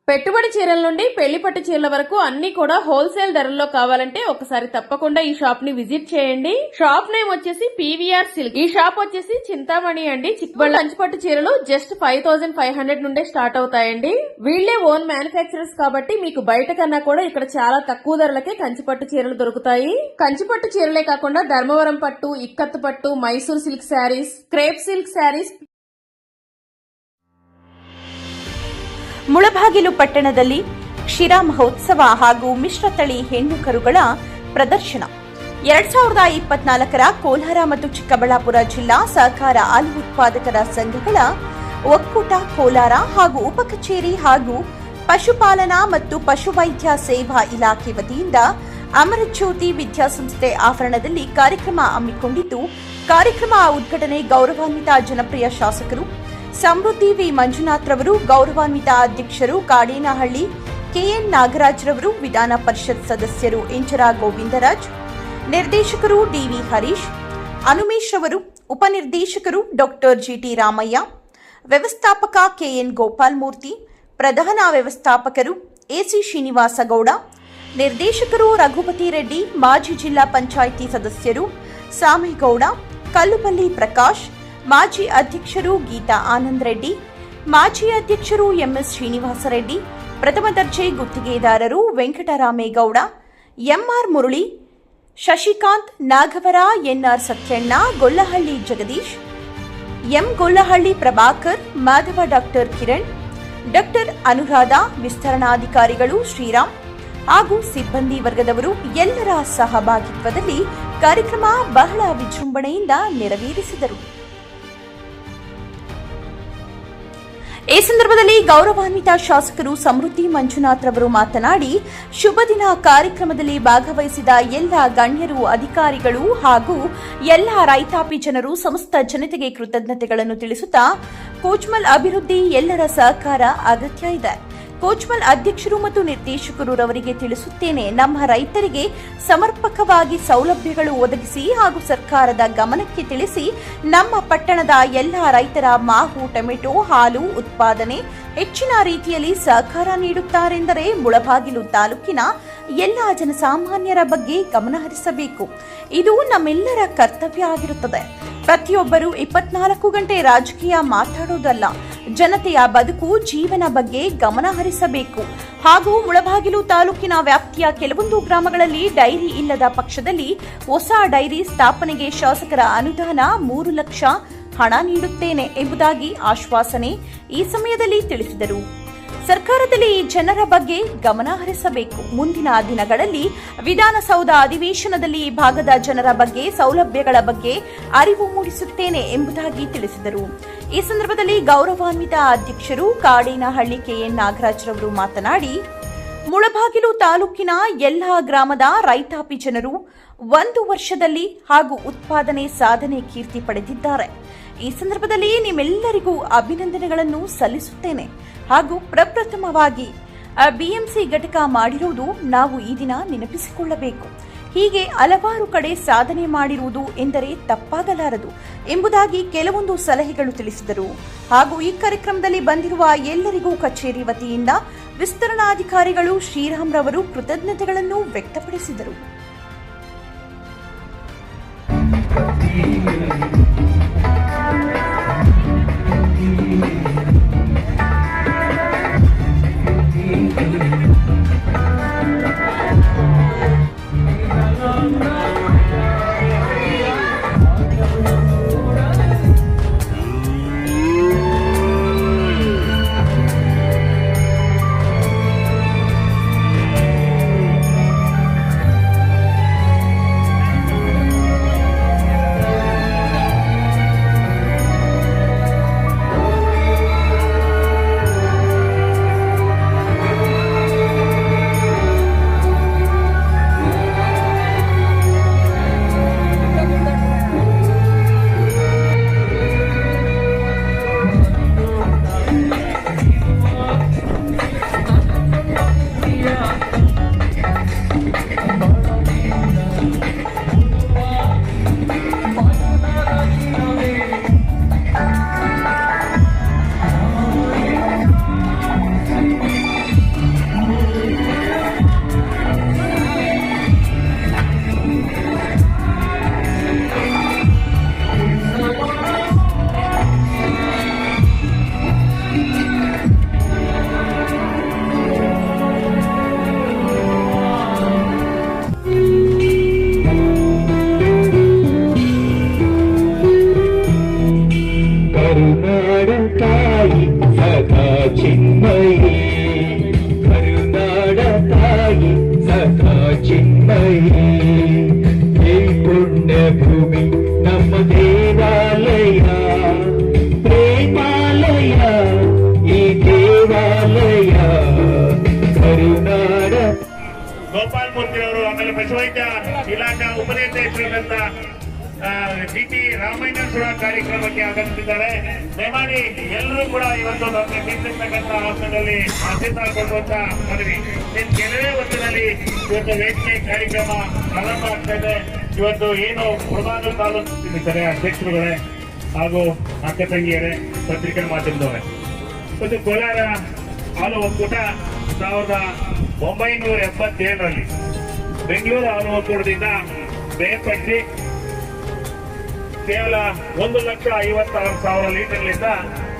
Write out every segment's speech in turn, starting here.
పెట్టుబడి చీరల నుండి పెళ్లి పట్టు చీరల వరకు అన్ని కూడా హోల్సేల్ ధరల్లో కావాలంటే ఒకసారి తప్పకుండా ఈ షాప్ ని విజిట్ చేయండి. షాప్ నేమ్ వచ్చేసి పీవీఆర్ సిల్క్. ఈ షాప్ వచ్చేసి చింతామణి అండి. చిక్బళ్ళ కంచిపట్టు చీరలు జస్ట్ 5500 నుండే స్టార్ట్ అవుతాయండి. వీళ్లే ఓన్ మ్యానుఫ్యాక్చరర్స్ కాబట్టి మీకు బయట కన్నా కూడా ఇక్కడ చాలా తక్కువ ధరలకే కంచిపట్టు చీరలు దొరుకుతాయి. కంచిపట్టు చీరలే కాకుండా ధర్మవరం పట్టు, ఇక్కత్తు పట్టు, Mysore silk saris, crepe silk saris, Mulbagal ಪಟ್ಟಣದಲ್ಲಿ ಕ್ಷೀರ ಮಹೋತ್ಸವ ಹಾಗೂ ಮಿಶ್ರತಳಿ ಹೆಣ್ಣು ಕರುಗಳ ಪ್ರದರ್ಶನ 2024ರ ಕೋಲಾರ ಮತ್ತು ಚಿಕ್ಕಬಳ್ಳಾಪುರ ಜಿಲ್ಲಾ ಸಹಕಾರ ಹಾಲು ಉತ್ಪಾದಕರ ಸಂಘಗಳ ಒಕ್ಕೂಟ ಕೋಲಾರ ಹಾಗೂ ಉಪ ಕಚೇರಿ ಹಾಗೂ ಪಶುಪಾಲನಾ ಮತ್ತು ಪಶುವೈದ್ಯ ಸೇವಾ ಇಲಾಖೆ ವತಿಯಿಂದ ಅಮರಜ್ಯೋತಿ ವಿದ್ಯಾಸಂಸ್ಥೆ ಆವರಣದಲ್ಲಿ ಕಾರ್ಯಕ್ರಮ ಹಮ್ಮಿಕೊಂಡಿದ್ದು, ಕಾರ್ಯಕ್ರಮ ಉದ್ಘಾಟನೆ ಗೌರವಾನ್ವಿತ ಜನಪ್ರಿಯ ಶಾಸಕರು ಸಮೃದ್ಧಿ ವಿ ಮಂಜುನಾಥ್ ರವರು, ಗೌರವಾನ್ವಿತ ಅಧ್ಯಕ್ಷರು ಕಾಡೇನಹಳ್ಳಿ ಕೆಎನ್ ನಾಗರಾಜ್ ರವರು, ವಿಧಾನ ಪರಿಷತ್ ಸದಸ್ಯರು ಇಂಚರ ಗೋವಿಂದರಾಜ್, ನಿರ್ದೇಶಕರು ಡಿವಿ ಹರೀಶ್, ಅನುಮೇಶ್ ರವರು, ಉಪನಿರ್ದೇಶಕರು ಡಾಕ್ಟರ್ ಜಿಟಿ ರಾಮಯ್ಯ, ವ್ಯವಸ್ಥಾಪಕ ಕೆಎನ್ ಗೋಪಾಲ್ಮೂರ್ತಿ, ಪ್ರಧಾನ ವ್ಯವಸ್ಥಾಪಕರು ಎಸಿ ಶ್ರೀನಿವಾಸ ಗೌಡ, ನಿರ್ದೇಶಕರು ರಘುಪತಿ ರೆಡ್ಡಿ, ಮಾಜಿ ಜಿಲ್ಲಾ ಪಂಚಾಯಿತಿ ಸದಸ್ಯರು ಸಾಮೇಗೌಡ, ಕಲ್ಲುಪಲ್ಲಿ ಪ್ರಕಾಶ್, ಮಾಜಿ ಅಧ್ಯಕ್ಷರು ಗೀತಾ ಆನಂದ್ ರೆಡ್ಡಿ, ಮಾಜಿ ಅಧ್ಯಕ್ಷರು ಎಂಎಸ್ ಶ್ರೀನಿವಾಸ ರೆಡ್ಡಿ, ಪ್ರಥಮ ದರ್ಜೆ ಗುತ್ತಿಗೆದಾರರು Venkataramegowda, MR Murali, Shashikanth, Nagavara, NR Satyanna, Gollahalli Jagadish, M Gollahalli Prabhakar, Madhava, doctor Kiran, doctor Anuradha, ವಿಸ್ತರಣಾಧಿಕಾರಿಗಳು ಶ್ರೀರಾಮ್ ಹಾಗೂ ಸಿಬ್ಬಂದಿ ವರ್ಗದವರು ಎಲ್ಲರ ಸಹಭಾಗಿತ್ವದಲ್ಲಿ ಕಾರ್ಯಕ್ರಮ ಬಹಳ ವಿಜೃಂಭಣೆಯಿಂದ ನೆರವೇರಿಸಿದರು. ಈ ಸಂದರ್ಭದಲ್ಲಿ ಗೌರವಾನ್ವಿತ ಶಾಸಕರು ಸಮೃದ್ಧಿ ಮಂಜುನಾಥ್ ರವರು ಮಾತನಾಡಿ, ಶುಭ ದಿನ ಕಾರ್ಯಕ್ರಮದಲ್ಲಿ ಭಾಗವಹಿಸಿದ ಎಲ್ಲ ಗಣ್ಯರು, ಅಧಿಕಾರಿಗಳು ಹಾಗೂ ಎಲ್ಲ ರೈತಾಪಿ ಜನರು, ಸಮಸ್ತ ಜನತೆಗೆ ಕೃತಜ್ಞತೆಗಳನ್ನು ತಿಳಿಸುತ್ತಾ, ಕೋಚ್ಮಲ್ ಅಭಿವೃದ್ಧಿ ಎಲ್ಲರ ಸಹಕಾರ ಅಗತ್ಯ ಇದೆ. ಕೋಚ್ಮಲ್ ಅಧ್ಯಕ್ಷರು ಮತ್ತು ನಿರ್ದೇಶಕರು ರವರಿಗೆ ತಿಳಿಸುತ್ತೇನೆ, ನಮ್ಮ ರೈತರಿಗೆ ಸಮರ್ಪಕವಾಗಿ ಸೌಲಭ್ಯಗಳು ಒದಗಿಸಿ ಹಾಗೂ ಸರ್ಕಾರದ ಗಮನಕ್ಕೆ ತಿಳಿಸಿ ನಮ್ಮ ಪಟ್ಟಣದ ಎಲ್ಲ ರೈತರ ಮಾವು, ಟೊಮೆಟೊ, ಹಾಲು ಉತ್ಪಾದನೆ ಹೆಚ್ಚಿನ ರೀತಿಯಲ್ಲಿ ಸಹಕಾರ ನೀಡುತ್ತಾರೆಂದರೆ ಮುಳಬಾಗಿಲು ತಾಲೂಕಿನ ಎಲ್ಲ ಜನಸಾಮಾನ್ಯರ ಬಗ್ಗೆ ಗಮನಹರಿಸಬೇಕು. ಇದು ನಮ್ಮೆಲ್ಲರ ಕರ್ತವ್ಯ ಆಗಿರುತ್ತದೆ. ಪ್ರತಿಯೊಬ್ಬರು 24 ಗಂಟೆ ರಾಜಕೀಯ ಮಾತಾಡೋದಲ್ಲ, ಜನತೆಯ ಬದುಕು, ಜೀವನ ಬಗ್ಗೆ ಗಮನ ಹರಿಸಬೇಕು. ಹಾಗೂ ಮುಳಬಾಗಿಲು ತಾಲೂಕಿನ ವ್ಯಾಪ್ತಿಯ ಕೆಲವೊಂದು ಗ್ರಾಮಗಳಲ್ಲಿ ಡೈರಿ ಇಲ್ಲದ ಪಕ್ಷದಲ್ಲಿ ಹೊಸ ಡೈರಿ ಸ್ಥಾಪನೆಗೆ ಶಾಸಕರ ಅನುದಾನ 3 ಲಕ್ಷ ಹಣ ನೀಡುತ್ತೇನೆ ಎಂಬುದಾಗಿ ಆಶ್ವಾಸನೆ ಈ ಸಮಯದಲ್ಲಿ ತಿಳಿಸಿದರು. ಸರ್ಕಾರದಲ್ಲಿ ಜನರ ಬಗ್ಗೆ ಗಮನ ಹರಿಸಬೇಕು. ಮುಂದಿನ ದಿನಗಳಲ್ಲಿ ವಿಧಾನಸೌಧ ಅಧಿವೇಶನದಲ್ಲಿ ಈ ಭಾಗದ ಜನರ ಬಗ್ಗೆ, ಸೌಲಭ್ಯಗಳ ಬಗ್ಗೆ ಅರಿವು ಮೂಡಿಸುತ್ತೇನೆ ಎಂಬುದಾಗಿ ತಿಳಿಸಿದರು. ಈ ಸಂದರ್ಭದಲ್ಲಿ ಗೌರವಾನ್ವಿತ ಅಧ್ಯಕ್ಷರು ಕಾಡೇನಹಳ್ಳಿ ಕೆಎನ್ ನಾಗರಾಜ್ ರವರು ಮಾತನಾಡಿ, ಮುಳಬಾಗಿಲು ತಾಲೂಕಿನ ಎಲ್ಲ ಗ್ರಾಮದ ರೈತಾಪಿ ಜನರು 1 ವರ್ಷದಲ್ಲಿ ಹಾಗೂ ಉತ್ಪಾದನೆ ಸಾಧನೆ ಕೀರ್ತಿ ಪಡೆದಿದ್ದಾರೆ. ಈ ಸಂದರ್ಭದಲ್ಲಿ ನಿಮ್ಮೆಲ್ಲರಿಗೂ ಅಭಿನಂದನೆಗಳನ್ನು ಸಲ್ಲಿಸುತ್ತೇನೆ. ಹಾಗೂ ಪ್ರಪ್ರಥಮವಾಗಿ ಬಿಎಂಸಿ ಘಟಕ ಮಾಡಿರುವುದು ನಾವು ಈ ದಿನ ನೆನಪಿಸಿಕೊಳ್ಳಬೇಕು. ಹೀಗೆ ಹಲವಾರು ಕಡೆ ಸಾಧನೆ ಮಾಡಿರುವುದು ಎಂದರೆ ತಪ್ಪಾಗಲಾರದು ಎಂಬುದಾಗಿ ಕೆಲವೊಂದು ಸಲಹೆಗಳು ತಿಳಿಸಿದರು. ಹಾಗೂ ಈ ಕಾರ್ಯಕ್ರಮದಲ್ಲಿ ಬಂದಿರುವ ಎಲ್ಲರಿಗೂ ಕಚೇರಿ ವತಿಯಿಂದ ವಿಸ್ತರಣಾಧಿಕಾರಿಗಳು ಶ್ರೀರಾಮ್ ರವರು ಕೃತಜ್ಞತೆಗಳನ್ನು ವ್ಯಕ್ತಪಡಿಸಿದರು. ತಾಯಿ ಸದಾ ಚಿನ್ಮಯಿ. ಈ ಪುಣ್ಯ ಭೂಮಿ ನಮ್ಮ ದೇವಾಲಯ, ಪ್ರೇಮಾಲಯ ಈ ದೇವಾಲಯ. ಕರುನಾಡ ಗೋಪಾಲ್ ಮೂರ್ತಿ ಅವರು, ಆಮೇಲೆ ಪಶುವೈದ್ಯ ಇಲಾಖಾ ಉಪನಿರ್ದೇಶಕರಾದಂತ ಡಿ.ಟಿ. ರಾಮಯ್ಯನವರ ಕಾರ್ಯಕ್ರಮಕ್ಕೆ ಆಗಮಿಸಿದ್ದಾರೆ. ದಯಮಾಡಿ ಎಲ್ಲರೂ ಕೂಡ ಇವತ್ತು ನಮಗೆ ಮೀಸಲಿರ್ತಕ್ಕಂಥ ಆಸನದಲ್ಲಿ ಆಸೀನಗೊಳ್ಳುವಂತ ಮನವಿ. ಕೆಲವೇ ಹೊತ್ತಿನಲ್ಲಿ ಇವತ್ತು ವೇದಿಕೆ ಕಾರ್ಯಕ್ರಮ ಪ್ರಾರಂಭ ಆಗ್ತಾ ಇದೆ. ಇವತ್ತು ಏನು ಮುಳಬಾಗಿಲು ತಾಲೂಕಿದ್ದಾರೆ ಅಧ್ಯಕ್ಷರುಗಳೇ ಹಾಗೂ ಅಕ್ಕ ತಂಗಿಯರೇ, ಪತ್ರಿಕಾ ಮಾಧ್ಯಮದವರೇ, ಇವತ್ತು ಕೋಲಾರ ಹಾಲು ಒಕ್ಕೂಟ 1977ರಲ್ಲಿ ಬೆಂಗಳೂರು ಹಾಲು ಒಕ್ಕೂಟದಿಂದ ಬೇರ್ಪಡಿಸಿ ಕೇವಲ 1,56,000 ಲೀಟರ್ಲಿಂದ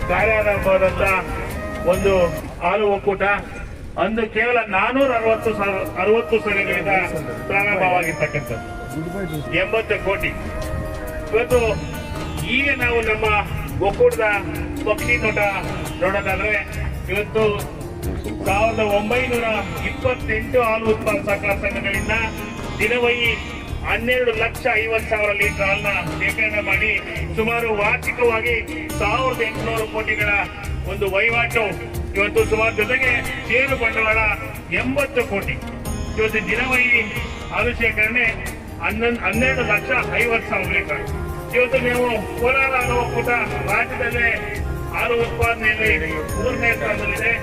ಕಾರ್ಯಾರಂಭವಾದಂತ ಒಂದು ಹಾಲು ಒಕ್ಕೂಟ ಅಂದು ಕೇವಲ 460 ಸಭೆಗಳಿಂದ ಪ್ರಾರಂಭವಾಗಿರ್ತಕ್ಕಂಥದ್ದು 80 ಕೋಟಿ. ಇವತ್ತು ಈಗ ನಾವು ನಮ್ಮ ಒಕ್ಕೂಟದ ಪಕ್ಷಿ ನೋಡೋದಾದ್ರೆ ಇವತ್ತು 1928 ಹಾಲು ಉತ್ಪಾದಕ ಸಹಕಾರ ಸಂಘಗಳಿಂದ ದಿನವಹಿ 12,50,000 ಲೀಟರ್ ಹಾಲನ್ನ ಶೇಖರಣೆ ಮಾಡಿ ಸುಮಾರು ವಾರ್ಷಿಕವಾಗಿ 1,800 ಕೋಟಿಗಳ ಒಂದು ವಹಿವಾಟು ಇವತ್ತು ಸುಮಾರು, ಜೊತೆಗೆ ಷೇರು ಬಂಡವಾಳ 80 ಕೋಟಿ. ಇವತ್ತು ದಿನವಹಿ ಹಾಲು ಶೇಖರಣೆ 12,50,000 ಲೀಟರ್. ಇವತ್ತು ನೀವು ಕೋಲಾರ ಹಾಲು ಒಕ್ಕೂಟ ರಾಜ್ಯದಲ್ಲೇ ಹಾಲು ಉತ್ಪಾದನೆಯಲ್ಲಿ 3ನೇ ಸ್ಥಾನದಲ್ಲಿದೆ.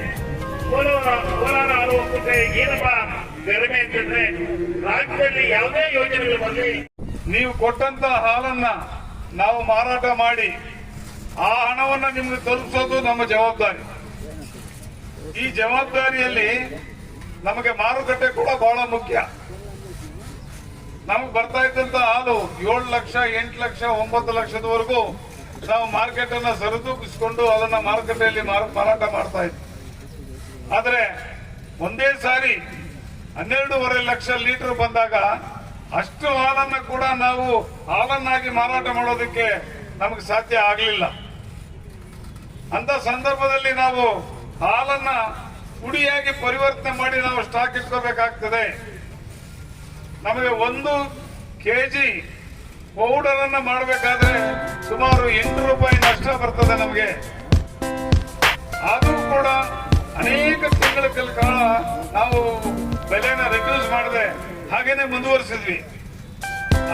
ಕೋಲಾರ ಹಾಲು ಒಕ್ಕೂಟ ಏನಪ್ಪ ಬೆರಮೆ ಅಂತಂದ್ರೆ ರಾಜ್ಯದಲ್ಲಿ ಯಾವುದೇ ಯೋಜನೆಗಳು ಬರಲಿ, ನೀವು ಕೊಟ್ಟಂತ ಹಾಲನ್ನ ನಾವು ಮಾರಾಟ ಮಾಡಿ ಆ ಹಣವನ್ನ ನಿಮ್ಗೆ ತಲುಪಿಸೋದು ನಮ್ಮ ಜವಾಬ್ದಾರಿ. ಈ ಜವಾಬ್ದಾರಿಯಲ್ಲಿ ನಮಗೆ ಮಾರುಕಟ್ಟೆ ಕೂಡ ಬಹಳ ಮುಖ್ಯ. ನಮಗೆ ಬರ್ತಾ ಇದ್ದಂತ ಹಾಲು 7 ಲಕ್ಷ, 8 ಲಕ್ಷ, 9 ಲಕ್ಷದವರೆಗೂ ನಾವು ಮಾರ್ಕೆಟ್ ಅನ್ನ ಸರಿದೂಗಿಸಿಕೊಂಡು ಅದನ್ನ ಮಾರುಕಟ್ಟೆಯಲ್ಲಿ ಮಾರಾಟ ಮಾಡ್ತಾ ಇದ್ವಿ. ಆದ್ರೆ ಒಂದೇ ಸಾರಿ 12.5 ಲಕ್ಷ ಲೀಟರ್ ಬಂದಾಗ ಅಷ್ಟು ಹಾಲನ್ನ ಕೂಡ ನಾವು ಹಾಲನ್ನಾಗಿ ಮಾರಾಟ ಮಾಡೋದಕ್ಕೆ ನಮಗೆ ಸಾಧ್ಯ ಆಗಲಿಲ್ಲ. ಅಂತ ಸಂದರ್ಭದಲ್ಲಿ ನಾವು ಹಾಲನ್ನ ಪುಡಿಯಾಗಿ ಪರಿವರ್ತನೆ ಮಾಡಿ ನಾವು ಸ್ಟಾಕ್ ಇಟ್ಕೋಬೇಕಾಗ್ತದೆ. ನಮಗೆ 1 ಕೆಜಿ ಪೌಡರ್ ಅನ್ನ ಮಾಡಬೇಕಾದ್ರೆ ಸುಮಾರು 8 ರೂಪಾಯಿ ನಷ್ಟ ಬರ್ತದೆ ನಮಗೆ. ಆದರೂ ಕೂಡ ಅನೇಕ ತಿಂಗಳ ಕಾಲ ನಾವು ಬೆಲೆನ ರಿಡ್ಯೂಸ್ ಮಾಡದೆ ಹಾಗೇನೆ ಮುಂದುವರಿಸಿದ್ವಿ.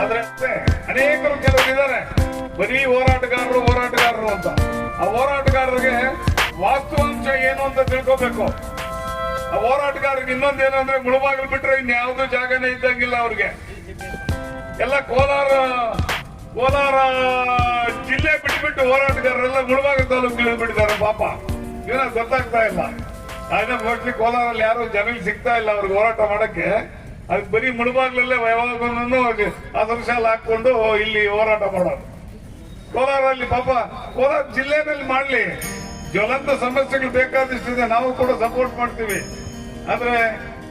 ಆದ್ರೆ ಅನೇಕರು ಕೆಲವರು ಇದ್ದಾರೆ ಬರೀ ಹೋರಾಟಗಾರರು ಅಂತ. ಆ ಹೋರಾಟಗಾರರಿಗೆ ವಾಸ್ತವಾಂಶ ಏನು ಅಂತ ತಿಳ್ಕೋಬೇಕು. ಆ ಹೋರಾಟಗಾರರಿಗೆ ಇನ್ನೊಂದೇನು ಅಂದ್ರೆ ಮುಳಬಾಗಿಲು ಬಿಟ್ರೆ ಇನ್ಯಾವುದೂ ಜಾಗನೇ ಇದ್ದಂಗಿಲ್ಲ ಅವ್ರಿಗೆ. ಎಲ್ಲ ಕೋಲಾರ ಜಿಲ್ಲೆ ಬಿಟ್ಬಿಟ್ಟು ಹೋರಾಟಗಾರರೆಲ್ಲ ಮುಳಬಾಗಿಲು ತಾಲೂಕು ಬಿಟ್ಟಿದ್ದಾರೆ. ಪಾಪ ಏನೋ ಗೊತ್ತಾಗ್ತಾ ಇಲ್ಲ. ಅದನ್ನ ಮೋಸ್ಟ್ಲಿ ಕೋಲಾರಲ್ಲಿ ಯಾರು ಜನ ಸಿಗ್ತಾ ಇಲ್ಲ ಅವ್ರಿಗೆ ಹೋರಾಟ ಮಾಡಕ್ಕೆ. ಅದಕ್ಕೆ ಬರೀ ಮುಳಬಾಗ್ಲಲ್ಲೇ ಯಾವಾಗಲೂ ಅದರ್ಶಾಲ ಹಾಕೊಂಡು ಇಲ್ಲಿ ಹೋರಾಟ ಮಾಡೋದು. ಕೋಲಾರಲ್ಲಿ ಪಾಪ ಕೋಲಾರ ಜಿಲ್ಲೆನಲ್ಲಿ ಮಾಡ್ಲಿ, ಜ್ವಲಂತ ಸಮಸ್ಯೆಗಳು ಬೇಕಾದಷ್ಟಿದೆ, ನಾವು ಕೂಡ ಸಪೋರ್ಟ್ ಮಾಡ್ತೀವಿ. ಆದ್ರೆ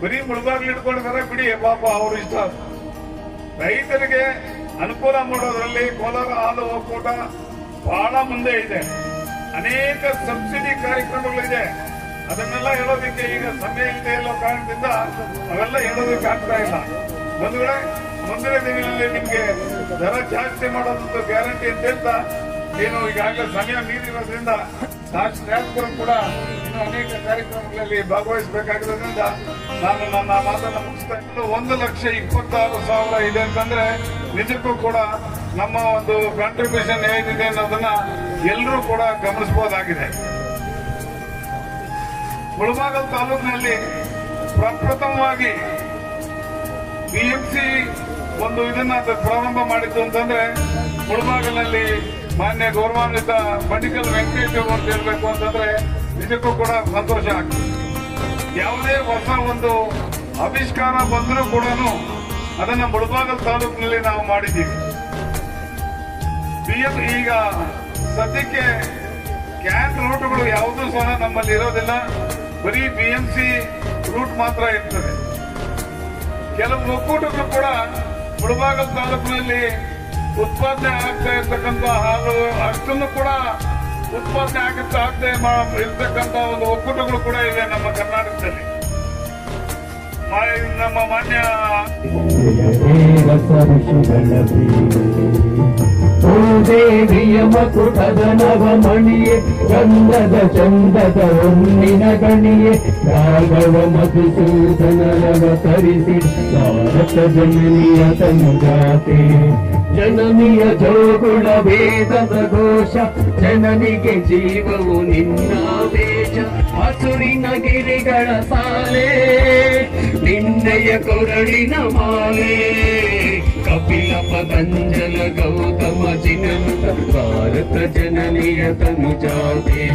ಬರೀ ಮುಳಬಾಗ್ಲು ಇಟ್ಕೊಂಡಿದ್ದಾರೆ ಬಿಡಿ, ಪಾಪ ಅವ್ರ ಇಷ್ಟ. ರೈತರಿಗೆ ಅನುಕೂಲ ಮಾಡೋದ್ರಲ್ಲಿ ಕೋಲಾರ ಹಾಲು ಒಕ್ಕೂಟ ಬಹಳ ಮುಂದೆ ಇದೆ. ಅನೇಕ ಸಬ್ಸಿಡಿ ಕಾರ್ಯಕ್ರಮಗಳಿದೆ. ಅದನ್ನೆಲ್ಲ ಹೇಳೋದಕ್ಕೆ ಈಗ ಸಮಯ ಇಲ್ಲದೆ ಇರೋ ಕಾರಣದಿಂದ ಅವೆಲ್ಲ ಹೇಳೋದಕ್ಕೆ ಆಗ್ತಾ ಇಲ್ಲ. ಮುಂದಿನ ದಿನಗಳಲ್ಲಿ ನಿಮ್ಗೆ ದರ ಜಾಸ್ತಿ ಮಾಡೋದಂತ ಗ್ಯಾರಂಟಿ ಅಂತ ಹೇಳ್ತಾ, ಏನು ಈಗಾಗಲೇ ಸಮಯ ಮೀರಿರೋದ್ರಿಂದ ಶಾಸಕರು ಕೂಡ ಇನ್ನು ಅನೇಕ ಕಾರ್ಯಕ್ರಮಗಳಲ್ಲಿ ಭಾಗವಹಿಸಬೇಕಾಗಿರೋದ್ರಿಂದ ನಾನು ನನ್ನ ಮಾತನ್ನ ಮುಗಿಸ್ತಾ ಇದ್ದು 1,26,000 ಇದೆ ಅಂತಂದ್ರೆ ನಿಜಕ್ಕೂ ಕೂಡ ನಮ್ಮ ಒಂದು ಕಾಂಟ್ರಿಬ್ಯೂಷನ್ ಏನಿದೆ ಅನ್ನೋದನ್ನ ಎಲ್ಲರೂ ಕೂಡ ಗಮನಿಸಬಹುದಾಗಿದೆ. ಮುಳಬಾಗಿಲು ತಾಲೂಕಿನಲ್ಲಿ ಪ್ರಪ್ರಥಮವಾಗಿ ಬಿಎಂಸಿ ಒಂದು ಇದನ್ನ ಪ್ರಾರಂಭ ಮಾಡಿದ್ದು ಅಂತಂದ್ರೆ ಮುಳಬಾಗಿಲಿನಲ್ಲಿ ಮಾನ್ಯ ಗೌರವಾನ್ವಿತ ಬಂಡಿಕಲ್ ವೆಂಕಟೇಶ್ ಅಂತ ಹೇಳ್ಬೇಕು ಅಂತಂದ್ರೆ ನಿಜಕ್ಕೂ ಕೂಡ ಸಂತೋಷ ಆಗ್ತದೆ. ಯಾವುದೇ ಹೊಸ ಒಂದು ಆವಿಷ್ಕಾರ ಬಂದರೂ ಕೂಡ ಅದನ್ನ ಮುಳಬಾಗಿಲು ತಾಲೂಕಿನಲ್ಲಿ ನಾವು ಮಾಡಿದ್ದೀವಿ. ಈಗ ಸದ್ಯಕ್ಕೆ ಕ್ಯಾನ್ ರೂಟ್ಗಳು ಯಾವುದೂ ಸಹ ನಮ್ಮಲ್ಲಿ ಇರೋದಿಲ್ಲ, ಬರೀ ಬಿಎಂಸಿ ರೂಟ್ ಮಾತ್ರ ಇರ್ತದೆ. ಕೆಲವು ಒಕ್ಕೂಟಗಳು ಕೂಡ ಮುಳಬಾಗಿಲು ತಾಲೂಕಿನಲ್ಲಿ ಉತ್ಪಾದನೆ ಆಗ್ತಾ ಇರ್ತಕ್ಕಂಥ ಹಾಲು ಅಷ್ಟನ್ನು ಕೂಡ ಉತ್ಪಾದನೆ ಆಗದೆ ಇರ್ತಕ್ಕಂಥ ಒಂದು ಒಕ್ಕೂಟಗಳು ಕೂಡ ಇದೆ ನಮ್ಮ ಕರ್ನಾಟಕದಲ್ಲಿ. ನಮ್ಮ ಮಾನ್ಯ ಓ ದೇವಿಯ ಮಕುಟದ ನವಮಣಿಯೇ ಚಂದದ ಚಂದದ ಹೊನ್ನಿನ ಗಣಿಯೇ ರಾಘವ ಮಧುಸೂದನವತರಿಸಿ ಭಾರತ ಜನನಿಯ ತನುಜಾತೆ ಜನನಿಯ ಜೋಗುಳ ವೇದದ ಘೋಷ ಜನನಿಗೆ ಜೀವವು ನಿನ್ನ ವೇಷ ಹಸುರಿನ ಗಿರಿಗಳ ಸಾಲೆ ನಿನ್ನೆಯ ಕೊರಳಿನ ಮಾಲೆ ಕಪಿಲ ಪತಂಜಲ ಗೌತಮ ಜಿನನುತ ಭಾರತ ಜನನಿಯ ತನುಜಾತೆ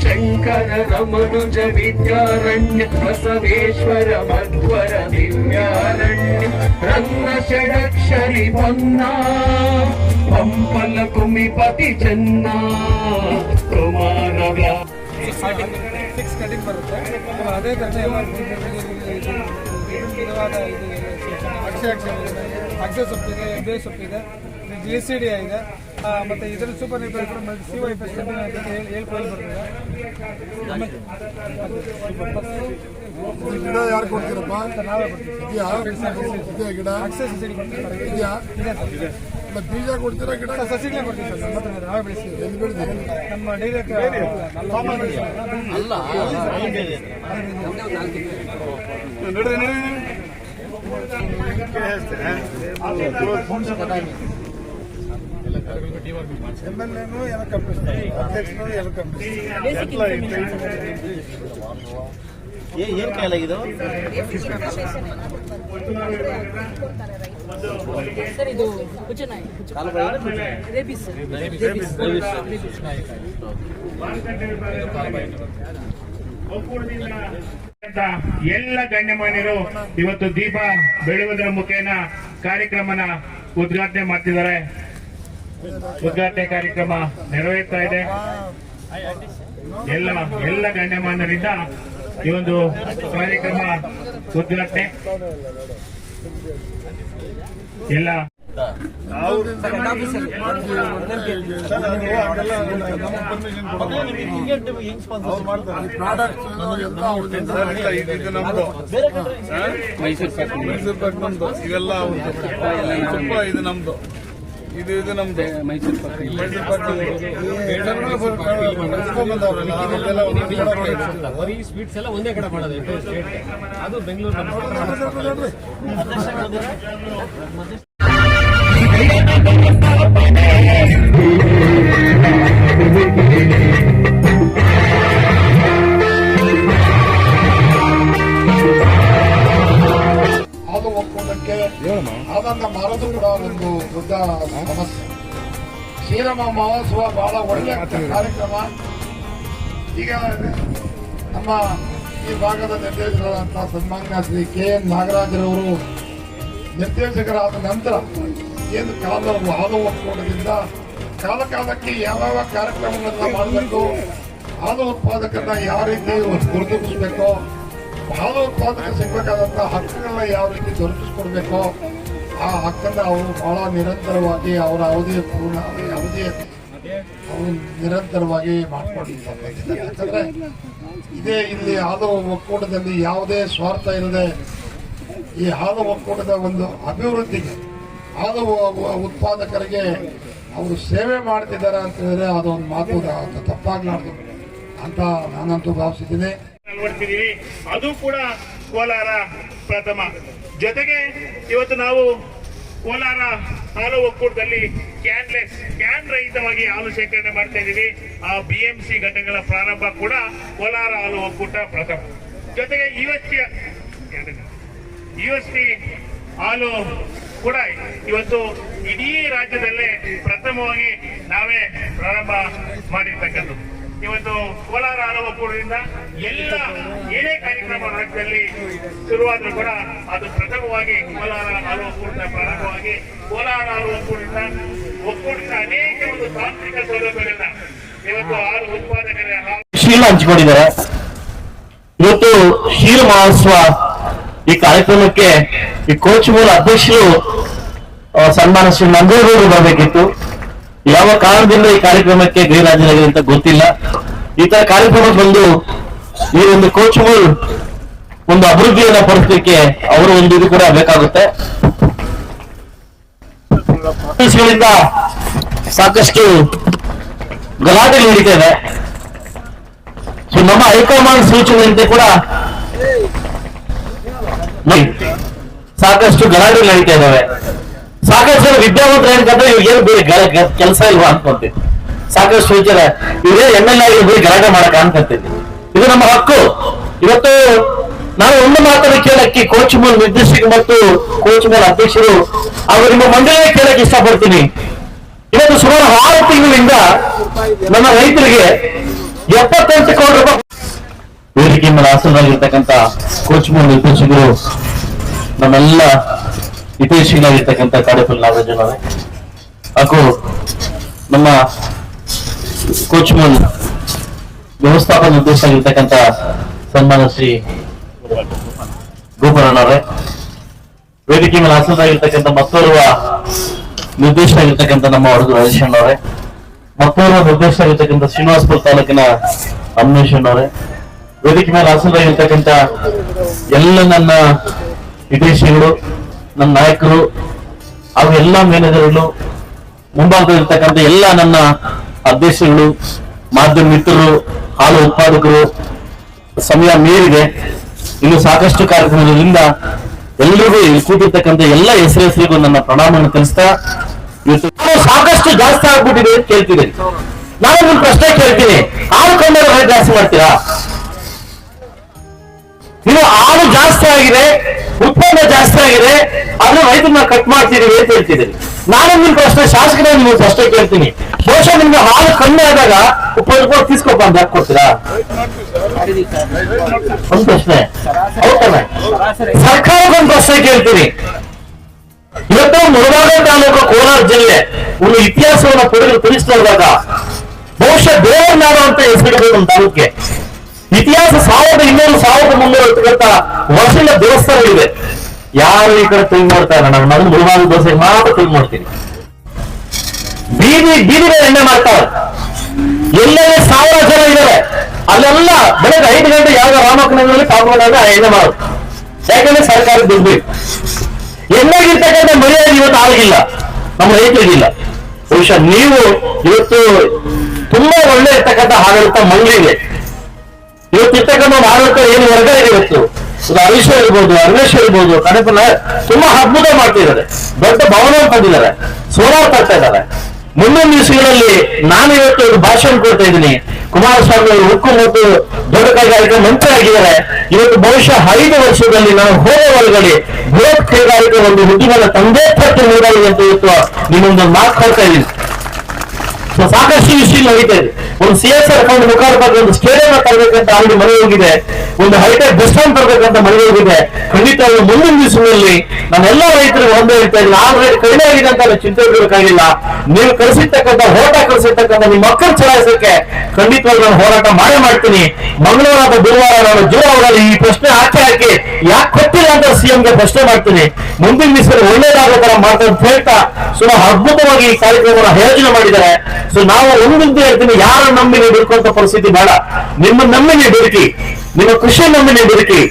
ಶಂಕರ ರಮನುಜ ವಿದ್ಯಾರಣ್ಯ ಬಸವೇಶ್ವರ ಮಧ್ವರ ದಿವ್ಯಾರಣ್ಯ ರನ್ನ ಷಡಕ್ಷರಿ ಪೊನ್ನ ಪಂಪಲ ಕುಮಿಪತಿ ಚೆನ್ನ ಕುಮಾರ ಫಿಕ್ಸ್ ಕಟಿಂಗ್ ಬರುತ್ತೆ ಅದೇ ಥರ ಎಲ್ಲ ವಿಧವಾದ ಇದು ಅಕ್ಷಯ ಸೊಪ್ಪಿದೆ ಎಬ್ಬೆ ಸೊಪ್ಪಿದೆ GCD ಇದೆ ಮತ್ತು ಇದರಲ್ಲಿ ಸೂಪರ್ ನಿಪಲ್ ಕೂಡ CY ಫೆಸ್ಟ್ ಹೇಳ್ಕೊಂಡು ಬರ್ತದೆ. ಗಿಡ ಯಾರು ಕೊಡ್ತೀರಪ್ಪ? ನಾವೇ ಕೊಡ್ತೀವಿ. ಇದೆಯಾ ಗಿಡ? ಅಕ್ಷಯ ಸೊಸೈಟಿ ಕೊಡ್ತೀವಿ. ಇದೆಯಾ? ಇದೆ ಸರ್. ಬೀಜ ಕೊಡ್ತೀರಾ ಗಿಡ? ಸಸಿಗಳೇ ಕೊಡ್ತೀವಿ ಸರ್. ನಮ್ಮ ಹತ್ರ ನಾವೇ ಬೆಳೆಸ್ತೀವಿ. ಎಲ್ಲಿ ಬೆಳೆದಿರಿ? ನಮ್ಮ ಡೈರೆಕ್ಟ್ MLA ಎಲ್ಲ ಕಂಪಿಸ್ತಾರೆ, ಅಧ್ಯಕ್ಷರು ಎಲ್ಲ ಕಂಪಿಸ್ತಾರೆ. ಏನ್ ಕಾಯಿಲಾಗಿದ್ದು ಸರ್? ಇದು ಹುಚ್ಚುನಾಯಿ, ರೇಬಿಸ್. ಎಲ್ಲ ಗಣ್ಯಮಾನ್ಯರು ಇವತ್ತು ದೀಪ ಬೆಳೆಯುವುದರ ಮುಖೇನ ಕಾರ್ಯಕ್ರಮನ ಉದ್ಘಾಟನೆ ಮಾಡ್ತಿದ್ದಾರೆ. ಉದ್ಘಾಟನೆ ಕಾರ್ಯಕ್ರಮ ನೆರವೇರ್ತಾ ಇದೆ. ಎಲ್ಲ ಗಣ್ಯಮಾನ್ಯರಿಂದ ಈ ಒಂದು ಕಾರ್ಯಕ್ರಮ ಉದ್ಘಾಟನೆ ಎಲ್ಲ ಮೈಸೂರು ಪಾಕ್ ನಮ್ದು, ಇವೆಲ್ಲ ಇದು ನಮ್ದು, ಇದು ನಮ್ದು ಮೈಸೂರು ಪಾಕ್ ಸ್ವೀಟ್ಸ್ ಎಲ್ಲ ಒಂದೇ ಕಡೆ ಮಾಡೋದು ಅದು ಬೆಂಗಳೂರು. ಅದು ಒಪ್ಪಂದಕ್ಕೆ ಅದನ್ನ ಮಾರೋದು ಕೂಡ ಒಂದು ದೊಡ್ಡ ಸಮಸ್ಯೆ. ಶ್ರೀರಾಮ ಮಹೋತ್ಸವ ಬಹಳ ಒಳ್ಳೆಯ ಕಾರ್ಯಕ್ರಮ. ಈಗ ನಮ್ಮ ಈ ಭಾಗದ ನಿರ್ದೇಶಕರಾದಂತಹ ಸನ್ಮಾನ್ಯ ಶ್ರೀ KN ನಾಗರಾಜರವರು ನಿರ್ದೇಶಕರಾದ ನಂತರ ಏನು ಹಾಲು ಒಕ್ಕೂಟದಿಂದ ಕಾಲಕ್ಕೆ ಯಾವ ಕಾರ್ಯಕ್ರಮಗಳನ್ನ ಮಾಡಬೇಕು, ಹಾಲು ಉತ್ಪಾದಕರನ್ನ ಯಾವ ರೀತಿ ಗುರುತಿಸಬೇಕು, ಹಾಲು ಉತ್ಪಾದಕ ಸಿಗಬೇಕಾದಂತಹ ಹಕ್ಕುಗಳನ್ನ ಯಾವ ರೀತಿ ದೊರಕಿಸ್ಕೊಡ್ಬೇಕು, ಆ ಹಕ್ಕನ್ನ ಅವರು ಬಹಳ ನಿರಂತರವಾಗಿ ಅವರ ಅವರು ನಿರಂತರವಾಗಿ ಮಾಡ್ಕೊಂಡಿದ್ದಾರೆ. ಯಾಕಂದ್ರೆ ಇದೇ ಇಲ್ಲಿ ಹಾಲು ಒಕ್ಕೂಟದಲ್ಲಿ ಯಾವುದೇ ಸ್ವಾರ್ಥ ಇರದೆ ಈ ಹಾಲು ಒಕ್ಕೂಟದ ಒಂದು ಅಭಿವೃದ್ಧಿಗೆ, ಹಾಲು ಉತ್ಪಾದಕರಿಗೆ ಅವರು ಸೇವೆ ಮಾಡ್ತಿದ್ದಾರೆ ಅಂತ ಹೇಳಿದ್ರೆ ಅದೊಂದು ಮಾತು ತಪ್ಪಾಗ್ಲಾರ್ದು ಅಂತ ನಾನಂತೂ ಭಾವಿಸಿದ್ದೀನಿ. ಅಳವಡಿಸಿದೀವಿ. ಅದು ಕೂಡ ಕೋಲಾರ ಪ್ರಥಮ. ಜೊತೆಗೆ ಇವತ್ತು ನಾವು ಕೋಲಾರ ಹಾಲು ಒಕ್ಕೂಟದಲ್ಲಿ ಕ್ಯಾನ್ ರಹಿತವಾಗಿ ಹಾಲು ಶೇಖರಣೆ ಮಾಡ್ತಾ ಇದ್ದೀವಿ. ಆ BMC ಘಟಕಗಳ ಪ್ರಾರಂಭ ಕೂಡ ಕೋಲಾರ ಹಾಲು ಒಕ್ಕೂಟ ಪ್ರಥಮ. ಜೊತೆಗೆ UST ಹಾಲು ಕೂಡ ಇವತ್ತು ಇಡೀ ರಾಜ್ಯದಲ್ಲೇ ಪ್ರಥಮವಾಗಿ ನಾವೇ ಪ್ರಾರಂಭ ಮಾಡಿರ್ತಕ್ಕಂಥದ್ದು. ಇವತ್ತು ಕೋಲಾರ ಹಾಲು ಒಕ್ಕೂಟದಿಂದ ಏನೇ ಕಾರ್ಯಕ್ರಮ ರಾಜ್ಯದಲ್ಲಿ ಶುರುವಾದ್ರೂ ಕೂಡ ಅದು ಪ್ರಥಮವಾಗಿ ಕೋಲಾರ ಹಾಲು ಒಕ್ಕೂಟದ ಪ್ರಾರಂಭವಾಗಿ ಕೋಲಾರ ಹಾಲು ಒಕ್ಕೂಟದ ಅನೇಕ ಒಂದು ತಾಂತ್ರಿಕ ಸೌಲಭ್ಯಗಳನ್ನ ಇವತ್ತು ಹಾಲು ಉತ್ಪಾದಕರ ಶೀಲ ಹಂಚಿಕೊಂಡಿದ್ದಾರೆ. ಇವತ್ತು ಕ್ಷೀರ ಮಹೋತ್ಸವ ಈ ಕಾರ್ಯಕ್ರಮಕ್ಕೆ ಈ ಕೋಚ್ ಅಧ್ಯಕ್ಷರು ಸನ್ಮಾನ ಶ್ರೀ ನಂಜೇಗೌಡರು ಬರಬೇಕಿತ್ತು. ಯಾವ ಕಾರಣದಿಂದ ಈ ಕಾರ್ಯಕ್ರಮಕ್ಕೆ ಗೈರಾಜರಾಗಿದೆ ಅಂತ ಗೊತ್ತಿಲ್ಲ. ಈ ತರ ಕಾರ್ಯಕ್ರಮ ಬಂದು ಈ ಒಂದು ಕೋಚ್ ಒಂದು ಅಭಿವೃದ್ಧಿಯನ್ನ ಪಡಿಸಲಿಕ್ಕೆ ಅವರ ಒಂದು ಇದು ಕೂಡ ಬೇಕಾಗುತ್ತೆ. ಗಳಿಂದ ಸಾಕಷ್ಟು ಗಲಾಟೆ ನಡೀತಾ ಇದೆ. ಸೊ ನಮ್ಮ ಹೈಕಮಾಂಡ್ ಸೂಚನೆಯಂತೆ ಕೂಡ ಸಾಕಷ್ಟು ಗಲಾಟೆ ನಡೀತಾ ಇದಾವೆ. ಸಾಕಷ್ಟು ಜನ ವಿದ್ಯಾವಂತರು ಏನಂತಂದ್ರೆ ಇವ್ರಿಗೆ ಬೇರೆ ಕೆಲಸ ಇಲ್ವಾ ಅನ್ಕೊಂತೀವಿ. ಸಾಕಷ್ಟು ವಿಚಾರ ಇವರೇ MLA ಬೇರೆ ಗಲಾಟೆ ಮಾಡಕ್ ಅನ್ಕೊಂತೀನಿ. ಇದು ನಮ್ಮ ಹಕ್ಕು. ಇವತ್ತು ನಾನು ಒಂದು ಮಾತನ್ನು ಕೇಳಕ್ಕೆ ಕೋಚ್ ಮೂಲ್ ನಿರ್ದೇಶಕ ಮತ್ತು ಕೋಚ್ ಮೂಲ್ ಅಧ್ಯಕ್ಷರು ಅವರು ನಿಮ್ಮ ಮಂಡಳಿಗೆ ಕೇಳಕ್ಕೆ ಇಷ್ಟಪಡ್ತೀನಿ. ಇವತ್ತು ಸುಮಾರು 6 ತಿಂಗಳಿಂದ ನಮ್ಮ ರೈತರಿಗೆ 78 ಕೋಟಿ ರೂಪಾಯಿ ವೇದಿಕೆ ಮೇಲೆ ಆಸನರಾಗಿರ್ತಕ್ಕಂಥ ಕೋಚ್ ಮೂಲ್ ನಿರ್ದೇಶಕರು, ನಮ್ಮೆಲ್ಲ ಹಿತೈಷಿಗಳಾಗಿರ್ತಕ್ಕಂಥ ಕಾಡೇಪಲ್ಲಿ ನಾಗರಾಜನ್ ಅವರೇ, ಹಾಗೂ ನಮ್ಮ ಕೋಚ್ ಮೂಲ್ ವ್ಯವಸ್ಥಾಪಕ ನಿರ್ದೇಶಕರಾಗಿರ್ತಕ್ಕಂಥ ಸನ್ಮಾನ ಶ್ರೀ ಗೋಪಾಲನ್ ಅವರೇ, ವೇದಿಕೆ ಮೇಲೆ ಆಸನರಾಗಿರ್ತಕ್ಕಂಥ ಮತ್ತೋರ್ವ ನಿರ್ದೇಶಕರಾಗಿರ್ತಕ್ಕಂಥ ನಮ್ಮ ಹುಡುಗ ರಾಜೇಶನ್ ಅವರೇ, ಮತ್ತೋರ್ವ ನಿರ್ದೇಶಕರಾಗಿರ್ತಕ್ಕಂಥ ಶ್ರೀನಿವಾಸಪುರ ತಾಲೂಕಿನ ಅಮ್ನೇಶನ್ ಅವರೇ, ವೇದಿಕೆ ಮೇಲೆ ಆಸನರಾಗಿರ್ತಕ್ಕಂಥ ಎಲ್ಲ ನನ್ನ ಹಿತೈಷಿಗಳು, ನನ್ನ ನಾಯಕರು ಹಾಗೂ ಎಲ್ಲ ಮ್ಯಾನೇಜರ್ಗಳು, ಮುಂಭಾಗದಲ್ಲಿರ್ತಕ್ಕಂಥ ಎಲ್ಲ ನನ್ನ ಅಧ್ಯಕ್ಷರುಗಳು, ಮಾಧ್ಯಮ ಮಿತ್ರರು, ಹಾಲು ಉತ್ಪಾದಕರು, ಸಮಯ ಮೀರಿದೆ ಇನ್ನು ಸಾಕಷ್ಟು ಕಾರ್ಯಕ್ರಮಗಳಿಂದ ಎಲ್ಲರಿಗೂ ಇಲ್ಲಿ ಕೂತಿರ್ತಕ್ಕಂಥ ಎಲ್ಲ ಹೆಸರಿಗೂ ನನ್ನ ಪ್ರಣಾಮವನ್ನು ತಿಳಿಸ್ತಾ, ಇವತ್ತು ಸಾಕಷ್ಟು ಜಾಸ್ತಿ ಆಗ್ಬಿಟ್ಟಿದೆ ಅಂತ ಕೇಳ್ತಿದ್ದೀನಿ. ನಾನು ಒಂದು ಪ್ರಶ್ನೆ ಕೇಳ್ತೀನಿ, ಹಾಲು ಕೊಂಡರೆ ಜಾಸ್ತಿ ಮಾಡ್ತೀರಾ? ನೀವು ಹಾಲು ಜಾಸ್ತಿ ಆಗಿದೆ, ಉತ್ಪನ್ನ ಜಾಸ್ತಿ ಆಗಿದೆ, ಆದ್ರೆ ರೈತರನ್ನ ಕಟ್ ಮಾಡ್ತಿದೀವಿ ಅಂತ ಹೇಳ್ತಿದ್ದೀರಿ. ನಾನು ನಿಮ್ ಪ್ರಶ್ನೆ ಶಾಸಕರ ನಿಮ್ಗೆ ಪ್ರಶ್ನೆ ಕೇಳ್ತೀನಿ, ಬಹುಶಃ ನಿಮ್ಗೆ ಹಾಲು ಕಮ್ಮಿ ಆದಾಗ ಉಪಯೋಗ ತೀಸ್ಕೊಪ್ಪ ಅಂತ ಕೊಡ್ತೀರಾ? ಒಂದು ಪ್ರಶ್ನೆ ಹೌದಾನೆ. ಸರ್ಕಾರಕ್ಕೊಂದು ಪ್ರಶ್ನೆ ಕೇಳ್ತೀನಿ. ಇವತ್ತು ಮುಳಬಾಗಿಲು ತಾಲೂಕು ಕೋಲಾರ ಜಿಲ್ಲೆ ಒಂದು ಇತಿಹಾಸವನ್ನು ತಿಳಿಸ್ತಾ ಇರುವಾಗ ಬಹುಶಃ ದೇವರನಾಡು ಅಂತ ಹೆಸರಿಡಬೇಕು ನಮ್ಮ ತಾಲೂಕಿಗೆ. ಇತಿಹಾಸ 1200 1300 ಇರ್ತಕ್ಕಂಥ ವರ್ಷದ ದೇವಸ್ಥಾನಗಳಿವೆ. ಯಾರು ಈ ಕಡೆ ತಿರುಗಿ ನೋಡ್ತಾ ಇಲ್ಲ, ನಾನು ಮುಳಬಾಗಿಲು ದೋಸೆ ಮಾತ್ರ ತಿರುಗಿ ನೋಡ್ತೀನಿ. ಬೀದಿ ಎಣ್ಣೆ ಮಾಡ್ತಾರೆ, ಎಲ್ಲೆಲ್ಲಿ 1000 ಜನ ಇದ್ದಾರೆ, ಅಲ್ಲೆಲ್ಲ ಬೆಳಗ್ಗೆ 5 ಗಂಟೆ ಯಾವ ರಾಮಕೃಷ್ಣನಲ್ಲಿ ಪಾಲ್ಗೊಂಡಾಗ ಎಣ್ಣೆ ಮಾಡೋದು. ಯಾಕಂದ್ರೆ ಸರ್ಕಾರ ದುಡ್ಡು ಬೇಕು. ಎಣ್ಣೆಗಿರ್ತಕ್ಕಂಥ ಮರ್ಯಾದೆ ಇವತ್ತು ಆಗಿಲ್ಲ, ನಮ್ಮ ರೈತರಿಗಿಲ್ಲ. ಬಹುಶಃ ನೀವು ಇವತ್ತು ತುಂಬಾ ಒಳ್ಳೆ ಇರ್ತಕ್ಕಂಥ ಆಡಳಿತ ಮಂಗಳಿದೆ. ಇವತ್ತಿರ್ತಕ್ಕಂಥ ಆಡಳಿತ ಏನು ವರ್ಗ ಇದೆ ಇವತ್ತು, ಹರೀಶ್ ಇರ್ಬೋದು, ಅನ್ವೇಷ್ ಇರ್ಬೋದು, ಕಣಪನ ತುಂಬಾ ಅದ್ಭುತ ಮಾಡ್ತಿದ್ದಾರೆ. ದೊಡ್ಡ ಭವನ ತಂದಿದ್ದಾರೆ, ಸೋಲಾರ್ ತರ್ತಾ ಇದ್ದಾರೆ. ಮುಂದಿನ ದಿವಸಗಳಲ್ಲಿ ನಾನು ಇವತ್ತು ಭಾಷಣ ಕೊಡ್ತಾ ಇದ್ದೀನಿ. ಕುಮಾರಸ್ವಾಮಿ ಅವರು ಉಕ್ಕು ಮತ್ತು ದೊಡ್ಡ ಕೈಗಾರಿಕೆ ಮಂತ್ರಿ ಆಗಿದ್ದಾರೆ. ಇವತ್ತು ಬಹುಶಃ 5 ವರ್ಷದಲ್ಲಿ ನಾನು ಹೋದ ಒಳಗಡೆ ಬೃಹತ್ ಕೈಗಾರಿಕೆ ಒಂದು ಉದ್ಯಮದ ತಂದೆ ಪಟ್ಟು ನೀಡಲಿ ಅಂತ ಇವತ್ತು ನಿಮ್ಮೊಂದು ಮಾತು ಕೊಡ್ತಾ ಇದ್ದೀನಿ. ಸಾಕಷ್ಟು ವಿಷಯ ನಡೀತಾ ಇದೆ. ಒಂದು CSR ಫಂಡ್ ಮುಖಾಂತರ ಒಂದು ಸ್ಟೇಡಿಯಂ ತರಬೇಕಂತ ಅಲ್ಲಿ ಮನೆ ಹೋಗಿದೆ, ಒಂದು ಹೈಟೆಕ್ ಬಸ್ ಸ್ಟ್ಯಾಂಡ್ ತರಬೇಕಂತ ಮನೆ ಹೋಗಿದೆ. ಖಂಡಿತ ಮುಂದಿನ ದಿವಸದಲ್ಲಿ ನಾನೆಲ್ಲ ರೈತರಿಗೆ ಒಂದೇ ಹೇಳ್ತಾ ಇದ್ದೀನಿ, ಆ ರೇಟ್ ಕಡಿಮೆ ಆಗಿದೆ ಅಂತ ಚಿಂತೆ ಇರಬೇಕಾಗಿಲ್ಲ. ನೀವು ಕಳಿಸಿರ್ತಕ್ಕಂಥ ಹೋರಾಟ ಕಳಿಸಿರ್ತಕ್ಕಂಥ ನಿಮ್ಮ ಮಕ್ಕಳು ಚಲಾಯಿಸಕ್ಕೆ ಖಂಡಿತವಾಗಿ ನಾನು ಹೋರಾಟ ಮಾಡೇ ಮಾಡ್ತೀನಿ. ಮಂಗಳವಾರ ಅಥವಾ ಗುರುವಾರ ನಾನು ಜೋರಾವರಲ್ಲಿ ಈ ಪ್ರಶ್ನೆ ಹಾಕಿ ಯಾಕೆ ಕೊಟ್ಟಿಲ್ಲ ಅಂತ CMಗೆ ಪ್ರಶ್ನೆ ಮಾಡ್ತೀನಿ. ಮುಂದಿನ ದಿವಸದಲ್ಲಿ ಒಳ್ಳೇದಾಗೋ ತರ ಮಾಡ್ತಾ ಅಂತ ಹೇಳ್ತಾ ಸುಮಾರು ಅದ್ಭುತವಾಗಿ ಈ ಕಾರ್ಯಕ್ರಮವನ್ನು ಆಯೋಜನೆ ಮಾಡಿದ್ದಾರೆ. ಸೊ ನಾವು ಒಂದಿಂದು ಹೇಳ್ತೀನಿ, ಯಾರ ನಂಬಿ ನೀವು ಬದುಕುವಂತ ಪರಿಸ್ಥಿತಿ ಬೇಡ. ನಿಮ್ಮ ನಂಬಿ ನೀವು ಬದುಕಿ, ನಿಮ್ಮ ಕೃಷಿ ನಂಬಿ ನೀವು ಬದುಕಿ.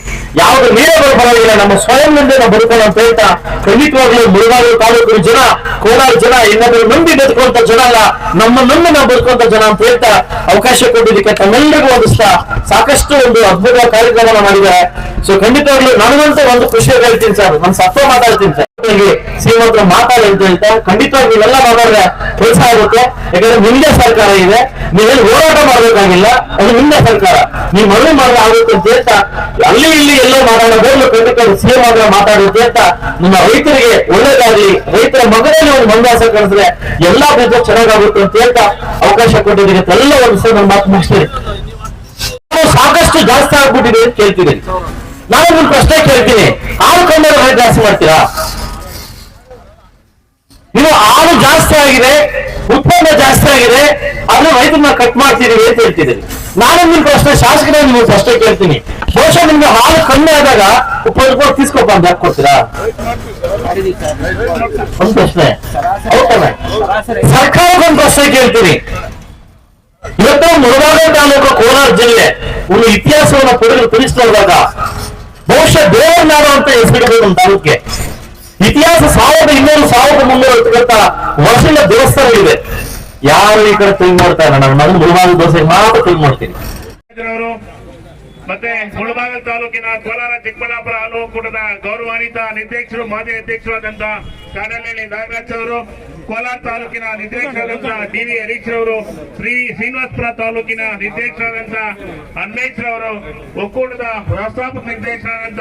ಯಾವುದು ನೀರಾವರಿ ಪರವಾಗಿಲ್ಲ, ನಮ್ಮ ಸ್ವಯಂ ನಂಬಿ ನಾವು ಬದುಕೋಣ ಅಂತ ಹೇಳ್ತಾ ಖಂಡಿತವಾಗ್ಲೂ ಮುಳಬಾಗಿಲು ತಾಲೂಕಿನ ಜನ, ಕೋಲಾರ ಜನ ಇನ್ನೊಬ್ಬರು ನಂಬಿ ಬದುಕುವಂತ ಜನ ಅಲ್ಲ, ನಮ್ಮ ನಂಬಿ ನಾವು ಬದುಕುವಂತ ಜನ ಅಂತ ಹೇಳ್ತಾ ಅವಕಾಶ ಕೊಟ್ಟಿದ್ದಕ್ಕೆ ತಮ್ಮೆಲ್ಲರಿಗೂ ವಂದಿಸ್ತಾ ಸಾಕಷ್ಟು ಒಂದು ಅದ್ಭುತ ಕಾರ್ಯಕ್ರಮ ಮಾಡಿದ್ದಾರೆ. ಸೊ ಖಂಡಿತವಾಗ್ಲೂ ನನಗಂತೂ ಒಂದು ಖುಷಿ ಹೇಳ್ತೀನಿ ಸರ್, ನಾನು ಸತ್ವ ಮಾತಾಡ್ತೀನಿ ಸರ್, ಶ್ರೀಮಂತರು ಮಾತಾಡಿ ಅಂತ ಹೇಳ್ತಾ ಖಂಡಿತವಾಗಿ ನೀವೆಲ್ಲ ಮಾತಾಡಿದ್ರೆ ಕೆಲಸ ಆಗುತ್ತೆ. ಯಾಕಂದ್ರೆ ನಿಮ್ದೇ ಸರ್ಕಾರ ಇದೆ, ನೀವೇನು ಹೋರಾಟ ಮಾಡ್ಬೇಕಾಗಿಲ್ಲ, ಅದು ನಿಮ್ದೇ ಸರ್ಕಾರ, ನೀವು ಮನವಿ ಮಾಡಿದ್ರೆ ಆಗುತ್ತೆ ಅಂತ ಹೇಳ್ತಾ ಅಲ್ಲಿ ಇಲ್ಲಿ ಎಲ್ಲೋ ಮಾತಾಡೋ ಬೋರ್ಲು ಖಂಡಿತ CM ಆದ್ರೆ ಮಾತಾಡಿ ಅಂತ ಹೇಳ್ತಾ ನಿಮ್ಮ ರೈತರಿಗೆ ಒಳ್ಳೇದಾಗ್ಲಿ, ರೈತರ ಮಗನಲ್ಲಿ ಒಂದು ಮಂದಾಸ ಕಳಿಸಿದ್ರೆ ಎಲ್ಲಾ ಬಿಸ್ನೆಸ್ ಚೆನ್ನಾಗಾಗುತ್ತೆ ಅಂತ ಹೇಳ್ತಾ ಅವಕಾಶ ಕೊಟ್ಟಿದ್ದೀರಿ. ಎಲ್ಲ ಒಂದು ಸಲ ನನ್ನ ಮಾತು ಮುಗಿಸ್ತೀನಿ. ಸಾಕಷ್ಟು ಜಾಸ್ತಿ ಆಗ್ಬಿಟ್ಟಿದೆ ಅಂತ ಕೇಳ್ತಿದ್ದೀನಿ. ನಾನು ಒಂದು ಪ್ರಶ್ನೆ ಕೇಳ್ತೀನಿ, ಹಾಲು ಕೊಂಡರೆ ಜಾಸ್ತಿ ಮಾಡ್ತೀರಾ? ನೀವು ಹಾಲು ಜಾಸ್ತಿ ಆಗಿದೆ, ಉತ್ಪನ್ನ ಜಾಸ್ತಿ ಆಗಿದೆ, ಆದ್ರೆ ರೈತರನ್ನ ಕಟ್ ಮಾಡ್ತಿದೀವಿ ಅಂತ ಹೇಳ್ತಿದ್ದೀರಿ. ನಾನು ನಿಮ್ ಪ್ರಶ್ನೆ ಶಾಸಕರ ನಿಮ್ಗೆ ಪ್ರಶ್ನೆ ಕೇಳ್ತೀನಿ, ಬಹುಶಃ ನಿಮ್ಗೆ ಹಾಲು ಕಮ್ಮಿ ಆದಾಗ ಉಪಯೋಗ ತೀಸ್ಕೊಪ್ಪ ಅಂತ ಕೊಡ್ತೀರಾ? ಒಂದು ಪ್ರಶ್ನೆ ಹೌದಾನೆ. ಸರ್ಕಾರಕ್ಕೊಂದು ಪ್ರಶ್ನೆ ಕೇಳ್ತೀನಿ. ಇವತ್ತು ಮುಳಬಾಗಿಲು ತಾಲೂಕು ಕೋಲಾರ ಜಿಲ್ಲೆ ಒಂದು ಇತಿಹಾಸವನ್ನು ತಿಳಿಸ್ತಾ ಇರುವಾಗ ಬಹುಶಃ ದೇವರ ನಾಡು ಅಂತ ಹೆಸರಿಡಬೇಕು ನಮ್ಮ ತಾಲೂಕಿಗೆ. ಇತಿಹಾಸ 1200 1300 ವರ್ಷದ ದೇವಸ್ಥಾನಗಳಿದೆ. ಯಾರು ಈ ಕಡೆ ತಿರುಗಿ ನೋಡ್ತಾ ಇಲ್ಲ. ನಾನು ಮುಳುಬಾಗಿಲು ದೋಸೆ ಮಾತ್ರ ತಿರುಗಿ ನೋಡ್ತೀನಿ. ಮತ್ತೆ ಮುಳಬಾಗಿಲು ತಾಲೂಕಿನ ಕೋಲಾರ ಚಿಕ್ಕಬಳ್ಳಾಪುರ ಹಾಲು ಒಕ್ಕೂಟದ ಗೌರವಾನ್ವಿತ ನಿರ್ದೇಶಕರು ಮಾಜಿ ಅಧ್ಯಕ್ಷರಾದಂತ ಕಾಡಲಹಳ್ಳಿ ನಾಗರಾಜ್ ಅವರು, ಕೋಲಾರ ತಾಲೂಕಿನ ನಿರ್ದೇಶಕರಾದಂತ ಡಿ.ವಿ. ಹರೀಶ್ ರವರು, ಶ್ರೀನಿವಾಸಪುರ ತಾಲೂಕಿನ ನಿರ್ದೇಶಕರಾದಂತ ಅನ್ಮೇಶ್ ರವರು, ಒಕ್ಕೂಟದ ವ್ಯವಸ್ಥಾಪಕ ನಿರ್ದೇಶಕರಾದಂತ